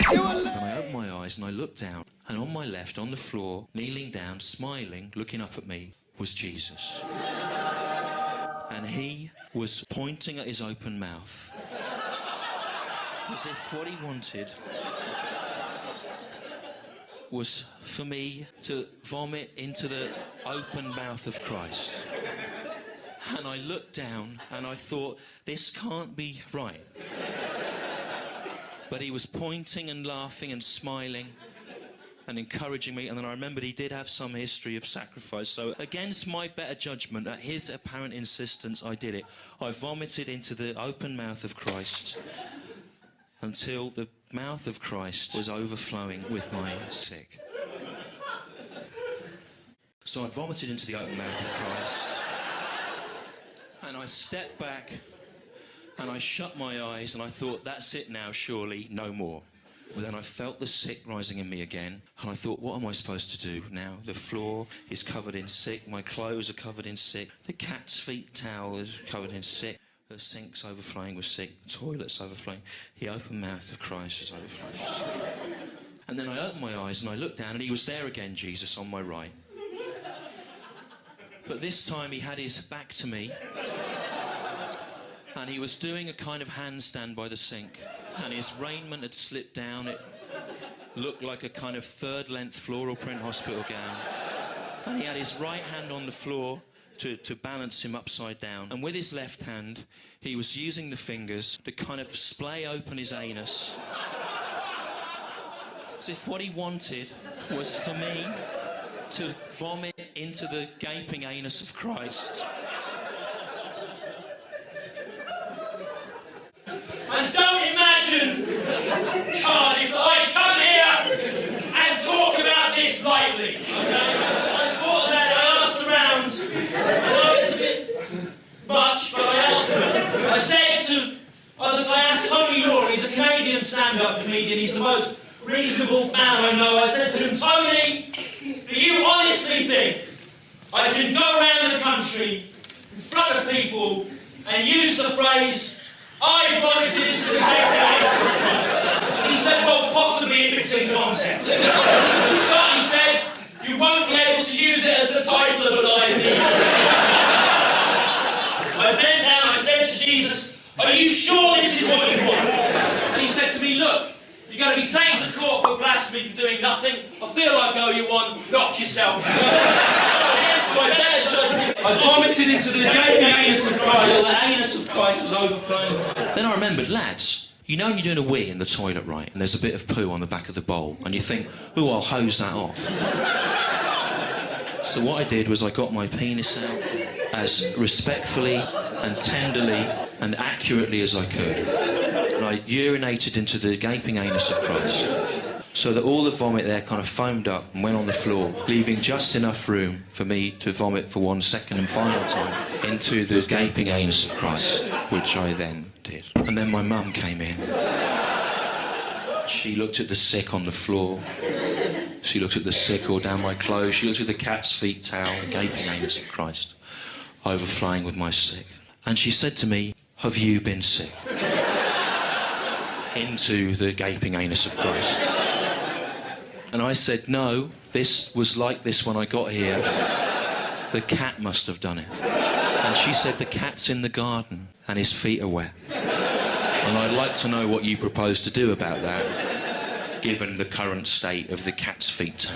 And I opened my eyes and I looked down, and on my left, on the floor, kneeling down, smiling, looking up at me, was Jesus. And he was pointing at his open mouth, as if what he wanted was for me to vomit into the open mouth of Christ. And I looked down and I thought, this can't be right. But he was pointing and laughing and smiling and encouraging me. And then I remembered he did have some history of sacrifice. So against my better judgment, at his apparent insistence, I did it. I vomited into the open mouth of Christ until the mouth of Christ was overflowing with my sick. So I vomited into the open mouth of Christ. And I stepped back and I shut my eyes and I thought, that's it now, surely, no more. But then I felt the sick rising in me again, and I thought, what am I supposed to do now? The floor is covered in sick, my clothes are covered in sick, the cat's feet towel is covered in sick, the sink's overflowing with sick, the toilet's overflowing, the open mouth of Christ is overflowing with sick. And then I opened my eyes and I looked down and he was there again, Jesus, on my right. But this time he had his back to me, and he was doing a kind of handstand by the sink, and his raiment had slipped down. It looked like a kind of third-length floral print hospital gown. And he had his right hand on the floor to balance him upside down. And with his left hand, he was using the fingers to kind of splay open his anus, as if what he wanted was for me to vomit into the gaping anus of Christ. And don't imagine, Cardiff, that I come here and talk about this lightly. Okay? I thought that I asked around. I know it's a bit much, but I asked around. I asked Tony Law, he's a Canadian stand-up comedian, he's the most reasonable man I know. I said to him, Tony, do you honestly think I can go around the country in front of people and use the phrase, I vomited into the gaping? He said, well, possibly if it's in context. But he said, you won't be able to use it as the title of a live video. I bent down, I said to Jesus, are you sure this is what you want? And he said to me, look, you're going to be taken to court for blasphemy for doing nothing. I feel like I owe you one, knock yourself. I vomited into the gaping anus of Christ. The anus of Christ was overflowing. Then I remembered, lads, you know when you're doing a wee in the toilet, right, and there's a bit of poo on the back of the bowl, and you think, ooh, I'll hose that off. So what I did was I got my penis out as respectfully and tenderly and accurately as I could. And I urinated into the gaping anus of Christ, so that all the vomit there kind of foamed up and went on the floor, leaving just enough room for me to vomit for one second and final time into the gaping anus of Christ, which I then did. And then my mum came in. She looked at the sick on the floor. She looked at the sick all down my clothes. She looked at the cat's feet towel, the gaping anus of Christ, overflowing with my sick. And she said to me, have you been sick? Into the gaping anus of Christ. And I said, no, this was like this when I got here. The cat must have done it. And she said, the cat's in the garden and his feet are wet. And I'd like to know what you propose to do about that, given the current state of the cat's feet towel.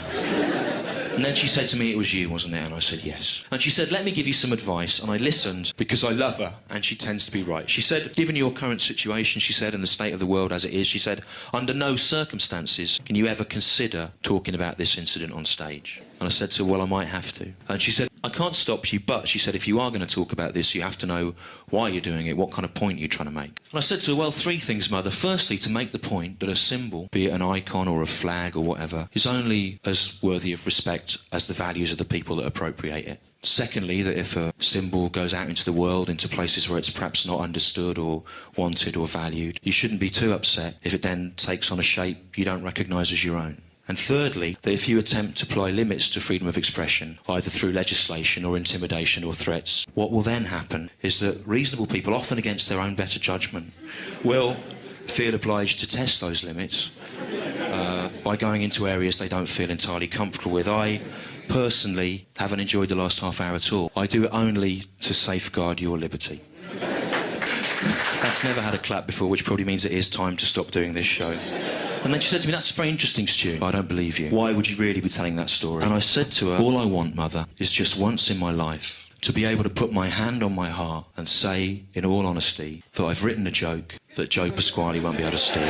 And then she said to me, it was you, wasn't it? And I said, yes. And she said, let me give you some advice. And I listened because I love her and she tends to be right. She said, given your current situation, she said, and the state of the world as it is, she said, under no circumstances can you ever consider talking about this incident on stage. And I said to her, well, I might have to. And she said, I can't stop you, but she said, if you are going to talk about this, you have to know why you're doing it, what kind of point you're trying to make. And I said to her, well, three things, Mother. Firstly, to make the point that a symbol, be it an icon or a flag or whatever, is only as worthy of respect as the values of the people that appropriate it. Secondly, that if a symbol goes out into the world, into places where it's perhaps not understood or wanted or valued, you shouldn't be too upset if it then takes on a shape you don't recognise as your own. And thirdly, that if you attempt to apply limits to freedom of expression, either through legislation or intimidation or threats, what will then happen is that reasonable people, often against their own better judgment, will feel obliged to test those limits by going into areas they don't feel entirely comfortable with. I personally haven't enjoyed the last half hour at all. I do it only to safeguard your liberty. That's never had a clap before, which probably means it is time to stop doing this show. And then she said to me, that's very interesting, Stu. I don't believe you. Why would you really be telling that story? And I said to her, all I want, Mother, is just once in my life to be able to put my hand on my heart and say, in all honesty, that I've written a joke that Joe Pasquale won't be able to steal.